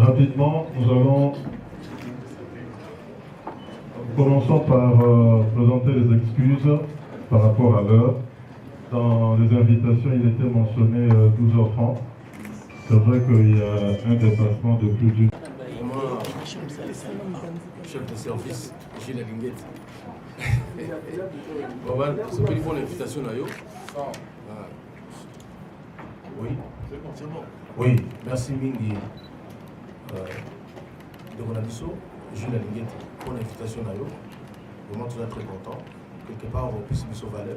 Rapidement, commençons par présenter les excuses par rapport à l'heure. Dans les invitations, il était mentionné 12h30. C'est vrai qu'il y a un dépassement de plus d'une. Chef de service, Gilles Linguette. C'est pas une bonne invitation là. Oui, c'est bon. Oui, merci Mingi. De Ronabiso, Gilles Linguette, pour l'invitation là. Vraiment, tu es très content. Quelque part, on puisse se valeur.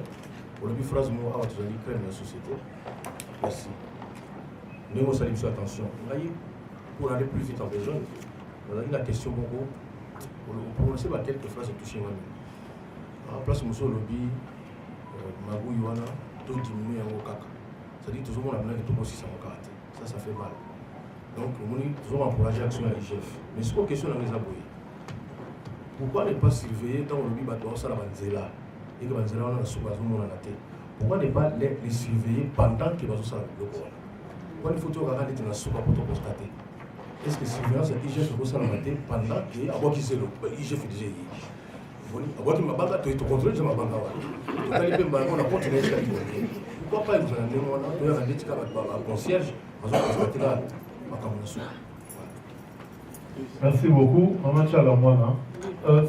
Pour le phrase, moi, tu as dit créer la société. Merci. Nous, on salue attention. Pour aller plus vite en besoin, on a dit la question beaucoup. Pour ne pas quelques phrases touchées. En place, nous sommes lobby, Magou Yoana, tout diminuer en Okaka. C'est-à-dire que tout le monde a besoin de tout aussi sans karaté. Ça fait mal. Donc, nous sommes toujours encouragés à l'action à l'IGF. Mais c'est une question dans les aboués. Pourquoi ne pas surveiller dans le lobby, ça la banzela et que banzela on a sous la tête? Pourquoi ne pas les surveiller pendant que les gens le corps? Pourquoi il faut toujours regarder dans la soupe pour constater? Est-ce que surveillance est IGF pour ça la tête pendant que avant qu'ils se le IGF déjà avant qu'il m'a banque tu contrôles ma banque on a continué à pourquoi pas vous allez on a dit qu'à concierge on va constater là merci beaucoup. Maman Chalamouana.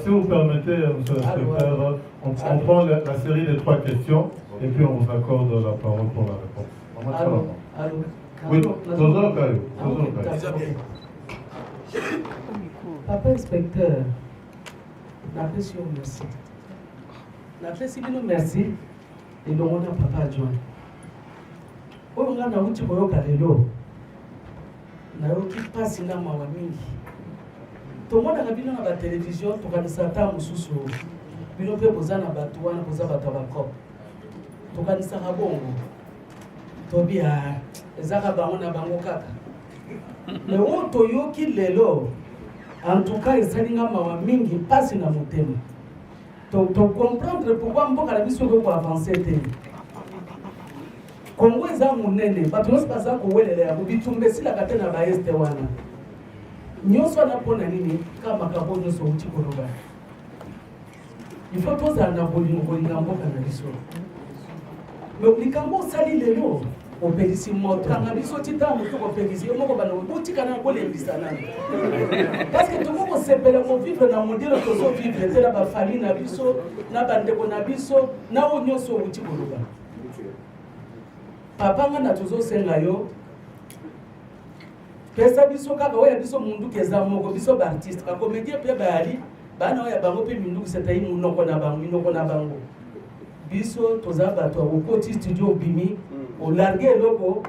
Si vous permettez, monsieur l'inspecteur, on prend la série des 3 questions et puis on vous accorde la parole pour la réponse. Maman Chalamouana. Oui, toujours Kayo. Papa inspecteur, l'appréciation merci. L'appréciation merci et nous on a papa adjoint. On a un outil pour le calelo. Na yoki passe na mawa mingi. To mona na bino na ba télévision to kanisa ta mususu. Bino pe bozana batu wana boza batu bakop. To kanisa ka bongo. To bia ezaka bango na bango kaka. Mais on to yoki lelo. En tout cas, esalinga mawa mingi passe na motema. To comprendre pourquoi mboka na biso ko avancer te. Kongo eza munene, bato nyonso baza kowelela ya bitumbe silaka te na baeste wana. Nyonso wana mpona nini ka makambo nyonso outi koloba. Il faut tozala na kolinga mboka na biso. Mais likambo osali lelo opelisi moto kanga biso ti ntango mosuku opelisi yo moko bana botika na kolembisa nani. Parce que toko kosepela kovivre na mondelo tozovivre te na bafamille na biso na bandeko na biso na oyo nyonso outi koloba. Papa nga na tozo senga yo pesa biso kaka oya biso mundu keza moko biso ba artiste ka comédien pe bali bana oya bango pe mundu setai munoko na bango biso toza bato ko koti studio bimi o larguer loko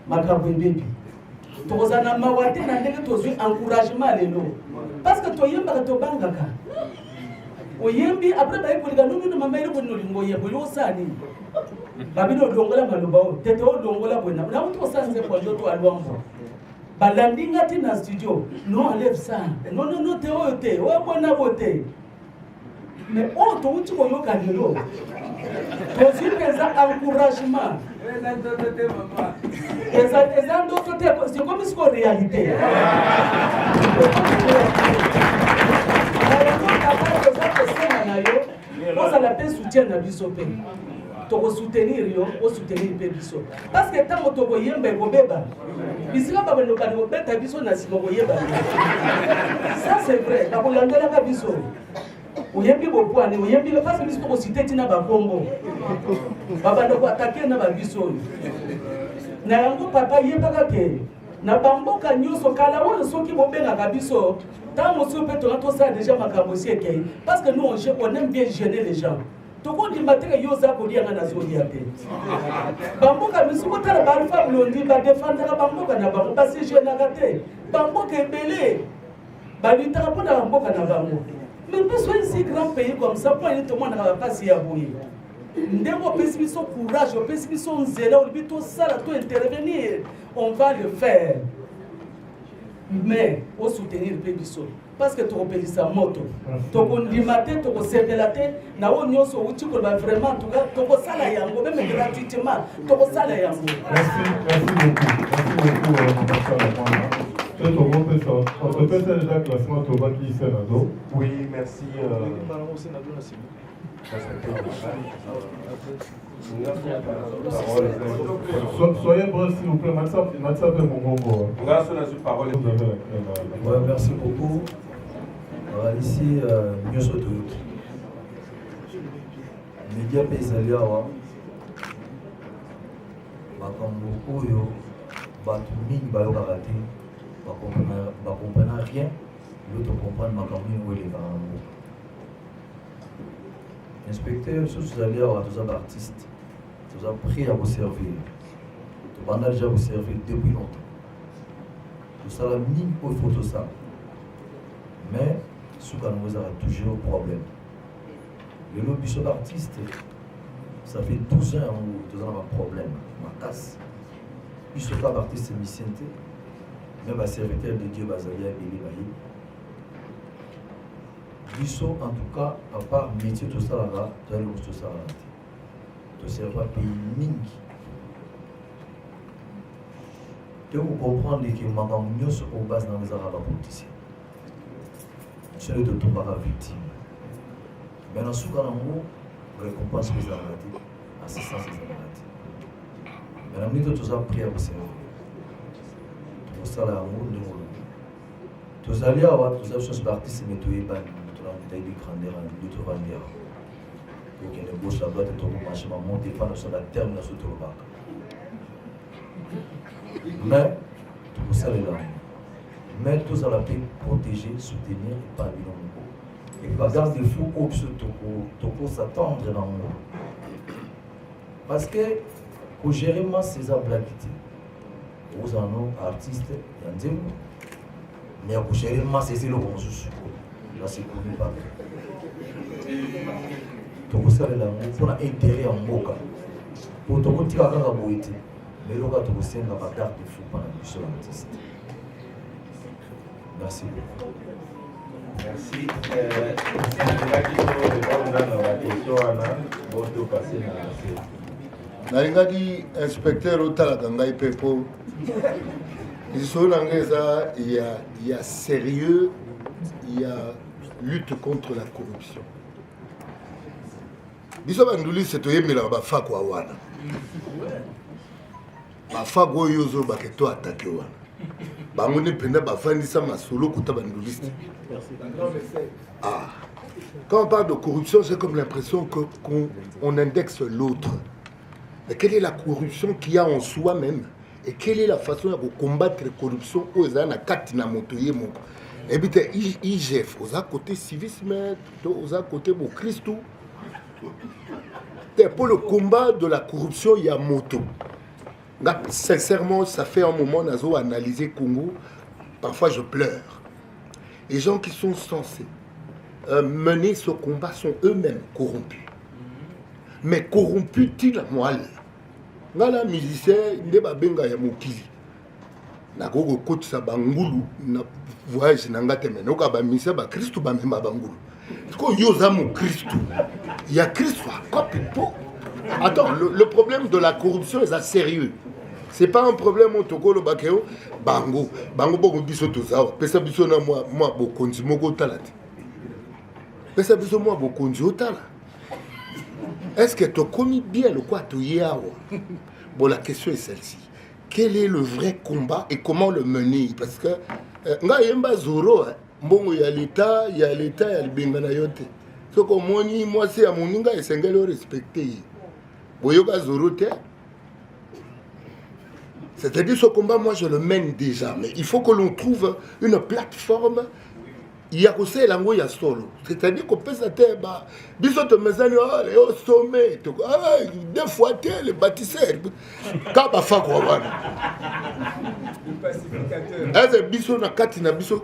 makambo bebi toza na mawate na ndenge tozwi encouragement lelo parce que toyemba to bangaka oyembi après ba ekolika nunu mama ile bonno lingo yebo yo sani babino dongola maloba o tete o dongola bona na mtu osanze kwa joto alwambo balandinga ti na studio non enlève ça non te o te o bona bote mais o to uti ko yoka lelo to zipeza encouragement eza ndo to te c'est comme si ko réalité on la paix soutien na biso pe to soutenir yo o soutenir pe biso parce que tant to boyemba ko beba bisika ba beno ba beta biso na simo boyemba ça c'est vrai ba ko landela ka biso oyembi bo poane oyembi le parce que biso ko citer tina ba Congo baba ndo ko attaquer na ba biso na yango papa yemba ka ke na bamboka nyonso kala oyo soki bobenga ka biso tant monsieur peut to ça déjà makambo sieke parce que nous on aime bien gêner les gens. Toko di mateka yoza ko lianga na zolia te. Bamboka misuko tala ba alfa blondi ba défendre bamboka na bango parce que je na gate. Bamboka ebele. Ba litara pona bamboka na bango. Mais besoin si grand pays comme ça pour tout le monde na pas si aboyi. Ndemo pesi biso courage, pesi biso nzela, on bito sala to intervenir, on va le faire. Mais au soutenir le biso parce que tu repelisa moto to kondimate to kosepelate na o nyonso uti ko ba vraiment to ko sala yango même gratuitement to ko sala yango. Merci beaucoup. On peut faire déjà classement Toba qui est Sénado. Oui, merci. Soyez bref s'il vous plaît, Matsa fait mon bongo. Ouais, merci beaucoup. Ici, News Autoroute. Média Pézali Awa. Bakambo Oyo, Batuming Bayokarate, Bakomprena rien, l'autre comprendre Makambo où il est Bakambo. Inspecteur, si vous allez avoir tous les artistes, vous avez pris à vous servir. Vous avez déjà vous servir depuis longtemps. Vous avez mis au photo ça. Mais, ce qu'on vous a toujours un problème. Le lobby d'artiste, ça fait 12 ans où vous avez un problème. Ma casse. Puis ce cas d'artiste Missente, même un serviteur de Dieu Bazalia et Béli Bahi. Biso, en tout cas, à part métier tout ça là-bas, tu as le tout ça là-bas. Tu sais pas pays mingi. Tu vous comprendre que Maman Mios au bas dans les arabes politiciens. C'est le de tomber à victime. Mais dans ce cas, on récompense les arabes, assistance les arabes. Mais la minute où tu as pris à vous servir, tu ça là, tu as allé avoir tous les choses d'artistes, mais tu es pas. Taille de grandeur en lutte vandière. Pour qu'il y ait une gauche là-bas, tu as marché, mais monter pas sur la terre, mais sur le bac. Mais, tout ça est là. Mais tout ça, la paix, protéger, soutenir et pas bien en et pas garder fou au dessus de s'attendre dans le monde. Parce que, pour gérer ces blaguités, vous en avez artistes, il y a un mais pour gérer ces le bon sous. Là, c'est connu par tout. Donc, ça, on a intérêt en moka. Pour tout le monde, il y a un boïté. Mais le gars, tu sais, on va garder des fous pendant le seul artiste. Merci beaucoup. Merci. Nalingaki inspecteur otalaka ngai mpe po liso na ngai eza il y a sérieux, il y a lutte contre la corruption. Biso bandulisi toyemelaka bafako wana bafako oyo ozobake to atake wana bango nde mpenza bafandisa masolo kuta bandulisi. Quand on parle de corruption, c'est comme l'impression qu'on indexe l'autre. Mais quelle est la corruption qu'il y a en soi-même? Et quelle est la façon de combattre la corruption aux Anakatina Motoye Moko? Et puis, IGF, aux côté civisme, aux côté de Christ. Pour le combat de la corruption, il y a moto. Sincèrement, ça fait un moment que j'ai analysé Congo. Parfois, je pleure. Les gens qui sont censés mener ce combat sont eux-mêmes corrompus. Mais corrompus, il moi. Ngala musicien, ndeba benga ya mokili. Na gogo kotisa bangulu na voyage na ngate mais noka ba musicien ba Christ ba memba bangulu. Ko yoza mo Christ. Il y a Christ quoi plutôt. Attends, le problème de la corruption est sérieux. C'est pas un problème au Tokolo Bakeo bango boko biso tozawa. Pesa biso na moi bokonzi moko talati. Pesa biso moi bokonzi otala. Est-ce que tu connais bien le quoi tu y as? Bon, la question est celle-ci. Quel est le vrai combat et comment le mener? Parce que nga yemba zoro, mbongo ya l'État, il y a le bengana yote. Ce que moi c'est à mon inga et c'est le respecter. Boyoga zoro te. C'est-à-dire ce combat, moi je le mène déjà, mais il faut que l'on trouve une plateforme. Il y a aussi l'ango ya solo. C'est-à-dire qu'on peut s'attendre à biso te mesani au sommet. Deux fois les bâtisseurs. Kaba fa quoi wana. Est-ce biso na kati na biso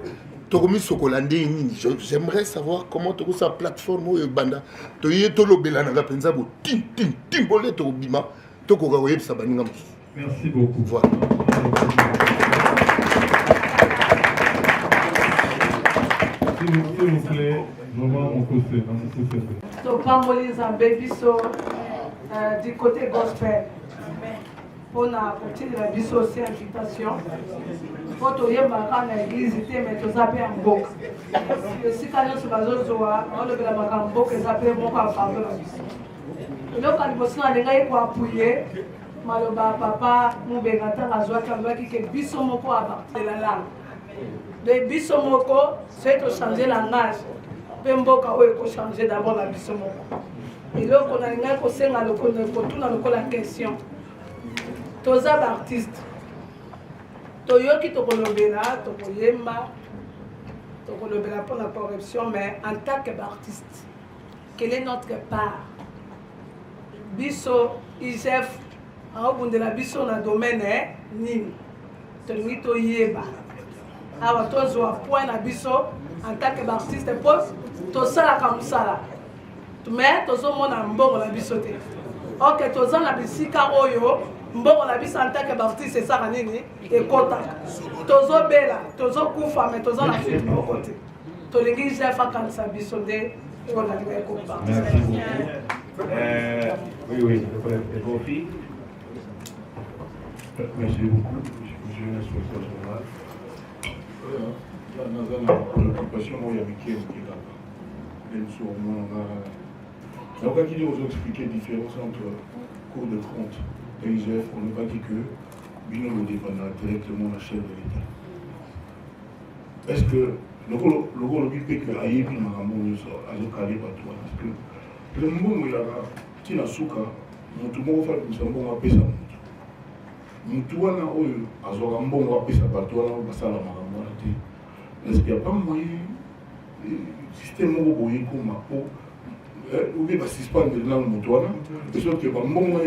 tokomi sokolande nini? J'aimerais savoir comment tu sa plateforme ou banda. To yé to lobela na penza bo tim bolé to bima to ko ga yebisa baninga. Merci beaucoup. Voilà. S'il vous plaît, vraiment mon côté. So, Pamoli Zambé Bisso, du côté gospel. pour la biso aussi invitation. Pour toyembaka na église te mais toza pe mboka. Esika nyonso bazozoa olobelaka mboka eza pe moko ya pardon na biso. Eloko liboso na ndengai koapuye maloba papa Mubenga ntango azwaki alobaki ke biso moko apartir la langue. De biso moko c'est changer langage. Pe mboka oyo ekochanger d'abord la biso moko. Eloko na ndengai kosenga kotuna lokola question. Toza artiste. Toyoki tokolobela, tokoyemba, tokolobela pour la corruption, mais en tant qu'artiste, quelle est notre part? Biso, IGF, en haut de la biso na domaine, nini? Tolingi toyeba. Awa tozo a point na biso en tant qu'artiste, pour tosala comme ça. Mais tozo mona mbongo na biso te. Ok, toza na bisika oyo. Mbongo na biso en tant qu'artiste c'est ça nini ekota tozo bela tozo kufa mais tozo na fuite moko te tolingi chef akanisa biso nde ona linga ekopa. Merci beaucoup. Oui, le profit. Merci beaucoup, monsieur l'inspecteur général. Dans une préoccupation, il y a Mickey qui est là. Même sur moi, on a qui vous expliquer la différence entre cours de compte. IGF, on n'a pas dit que Bino ne dépendra directement de la chef de l'État. Est-ce que le rôle du PQ a été mis en amont à l'occasion de parce que le monde où il y a Tina Souka, mon tout le monde va faire un bon appel à mon tout le monde a un bon appel à mon est-ce qu'il n'y a pas moyen système où il y a comme peau ou bien suspendre dans le motoir, de sorte que bon moment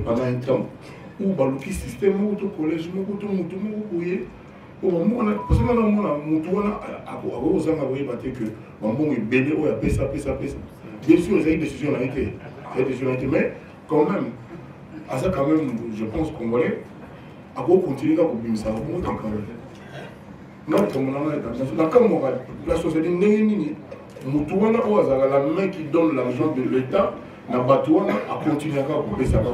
pendant un temps ou le système ou le collège ou tout au moment parce que dans mon motoir à aux envoyer que bon est béni ou à ça bien sûr les décisions ont été mais quand même à ça quand même je pense qu'on va à continuer à couper ça au moins non comme on a dans comme la société n'est Moutouana ou la main qui donne l'argent de l'État, n'a pas à continuer à couper sa part.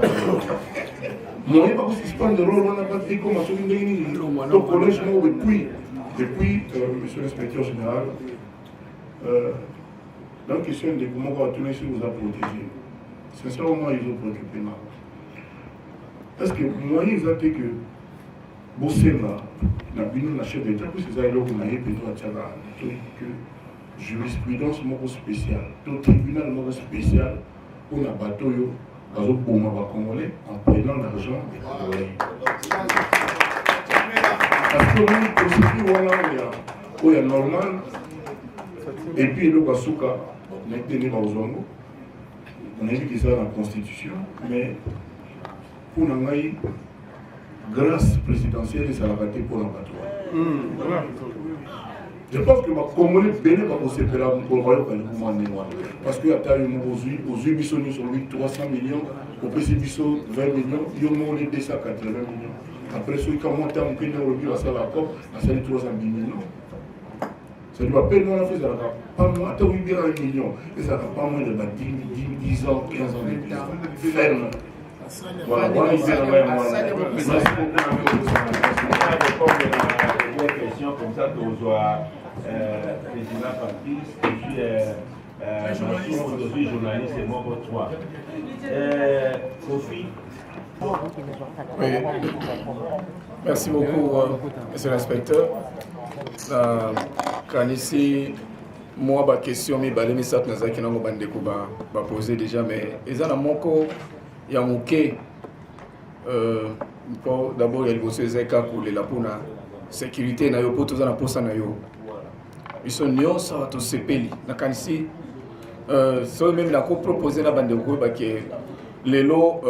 Moi, il n'y a pas de suspendre de rôle, on n'a pas dit comment se fait. Donc, collège, depuis, monsieur l'inspecteur général, dans la question de comment on va tourner sur vous a protégé, sincèrement, ils ont préoccupé. Parce que moi, ils ont dit que Bossema, la bino la chef d'État, c'est ça, il a eu que jurisprudence spéciale, tout tribunal spécial pour la bateau congolais en prenant l'argent des Congolais. Parce que nous, procédure il y a normal, et puis le Basuka, on a tenu aux Zongo, on a dit que ça dans la Constitution, mais pour nous, grâce présidentielle, ça a raté pour la bateau. Je pense que les Congolais bénéfices vont se faire parce qu'il y a aux Ubisoni sur lui 300 millions, au PCBiso 20 millions, il y a 280 millions. Après, ceux qui ont monté en Kenya, on a fait la COP, on a fait 310 millions. Ça lui a payé, on a fait ça, pas moins, attends, 8 millions. Et ça n'a pas moins de 10 ans, 15 ans de plus. Ferme. Voilà, voilà, il question comme ça que vous soyez président parti, je suis journaliste et moi pour toi. Kofi. Oui. Merci beaucoup, monsieur l'inspecteur. Quand ici, moi, ma question, mais les gens qui ont posé déjà, mais ils ont moko, il y a moqué. D'abord, il y a le Zeka pour la sécurité, il y a pour tout ça, pour ça. Ils sont nyons, ça va tout se payer. Quand ici, c'est même la proposé la bande de que les lots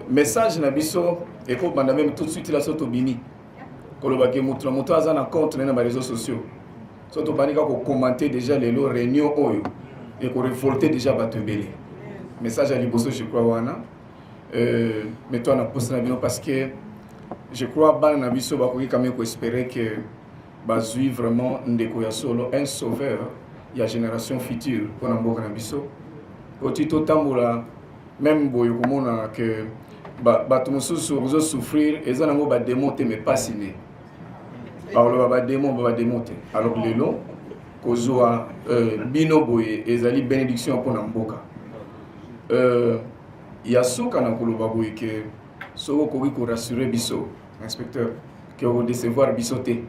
message na biso et pour même tout de suite la soto bini. Kolobaki mutu azana compte na les réseaux sociaux. Soto banika ko commenter déjà les lots réunion oyo et ko révolter déjà batebele. Message à liboso je crois wana. Mais toi na poste na bino parce que je crois bana na biso ba ko quand même ko espérer que bazui vraiment ndeko ya solo un sauveur ya génération future pour na mboka na biso. Otito tambola même boyo komona que bato mosusu ozosouffrir eza nango bademo te mais pas sine baloba bademo te alors lelo kozwa bino boye ezali bénédiction mpona mboka ya suka na koloba boye ke soko okoki korassure biso inspecteur ke okodecevoir biso te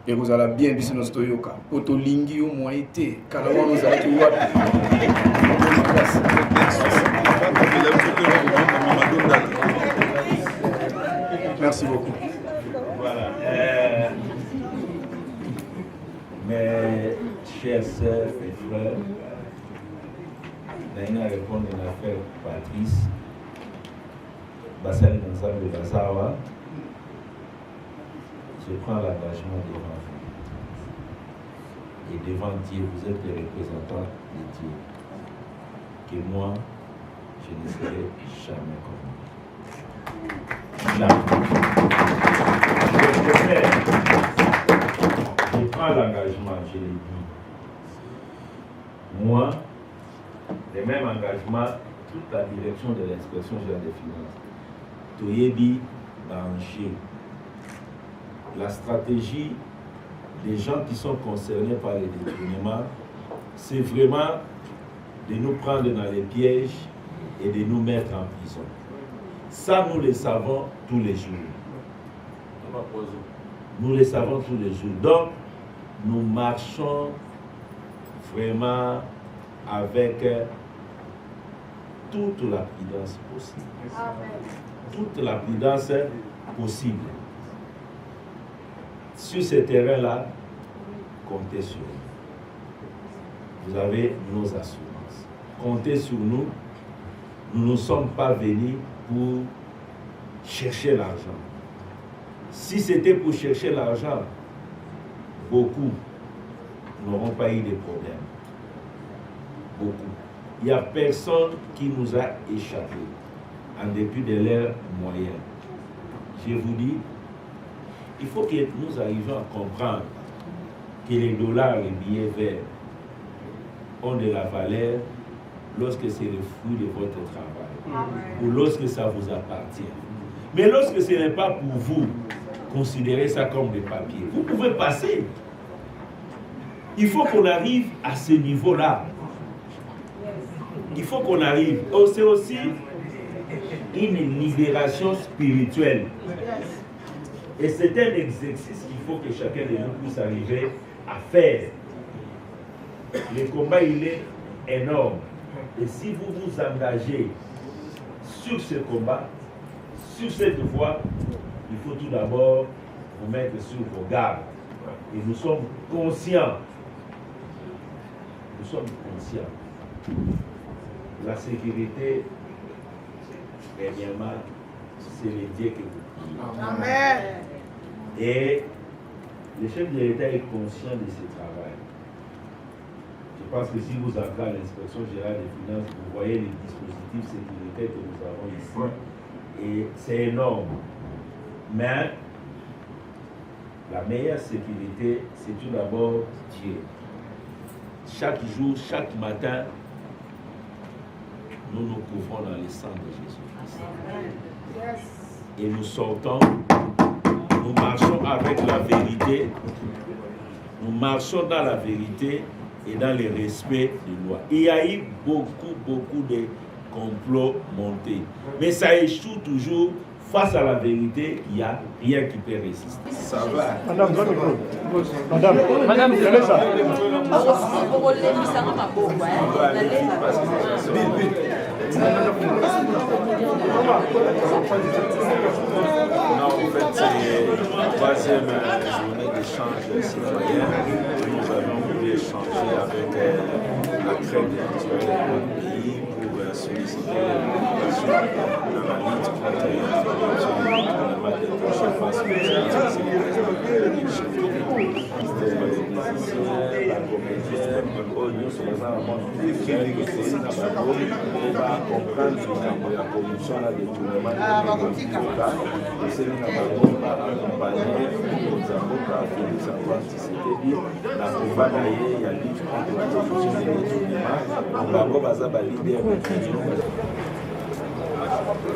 ekozala bien biso nyonso toyoka mpo tolingi yo moye te kala wana ozalaki wapi. Merci beaucoup. Voilà. Mes chers sœurs et frères, Naina répond à l'affaire Patrice, Bassali Nzambe Bazawa. Je prends l'engagement devant vous. Et devant Dieu, vous êtes les représentants de Dieu. Que moi, je ne serai jamais comme vous. Je prends l'engagement, je l'ai dit. Moi, le même engagement, toute la direction de l'inspection générale des finances. Toyebi Banché. La stratégie des gens qui sont concernés par les détournements, c'est vraiment de nous prendre dans les pièges et de nous mettre en prison. Ça, nous le savons tous les jours. Nous le savons tous les jours. Donc, nous marchons vraiment avec toute la prudence possible. Toute la prudence possible. Sur ce terrain-là, comptez sur nous. Vous avez nos assurances. Comptez sur nous. Nous ne sommes pas venus pour chercher l'argent. Si c'était pour chercher l'argent, beaucoup n'auront pas eu de problème. Beaucoup. Il n'y a personne qui nous a échappé en dépit de leurs moyens. Je vous dis, il faut que nous arrivions à comprendre que les dollars et les billets verts ont de la valeur lorsque c'est le fruit de votre travail ou lorsque ça vous appartient. Mais lorsque ce n'est pas pour vous, considérez ça comme des papiers. Vous pouvez passer. Il faut qu'on arrive à ce niveau-là. Il faut qu'on arrive. C'est aussi une libération spirituelle. Et c'est un exercice qu'il faut que chacun de nous puisse arriver à faire. Le combat, il est énorme. Et si vous vous engagez sur ce combat, sur cette voie, il faut tout d'abord vous mettre sur vos gardes. Et nous sommes conscients. Nous sommes conscients. La sécurité, dernièrement, c'est le Dieu que vous priez. Amen. Et le chef de l'État est conscient de ce travail. Je pense que si vous entrez à l'inspection générale des finances, vous voyez les dispositifs sécuritaires que nous avons ici. Et c'est énorme. Mais la meilleure sécurité, c'est tout d'abord Dieu. Chaque jour, chaque matin, nous nous couvrons dans le sang de Jésus-Christ. Et nous sortons, nous marchons avec la vérité, nous marchons dans la vérité et dans le respect des lois. Il y a eu beaucoup de complots montés. Mais ça échoue toujours. Face à la vérité, il n'y a rien qui peut résister. Ça va. Madame, quelle est ça? Non, en fait, c'est la troisième journée d'échange citoyen. Nous avons voulu échanger avec la crème culturelle du pays pour solliciter les populations dans la lutte contre les corruption et notamment des prochaines phases de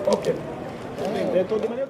Ok.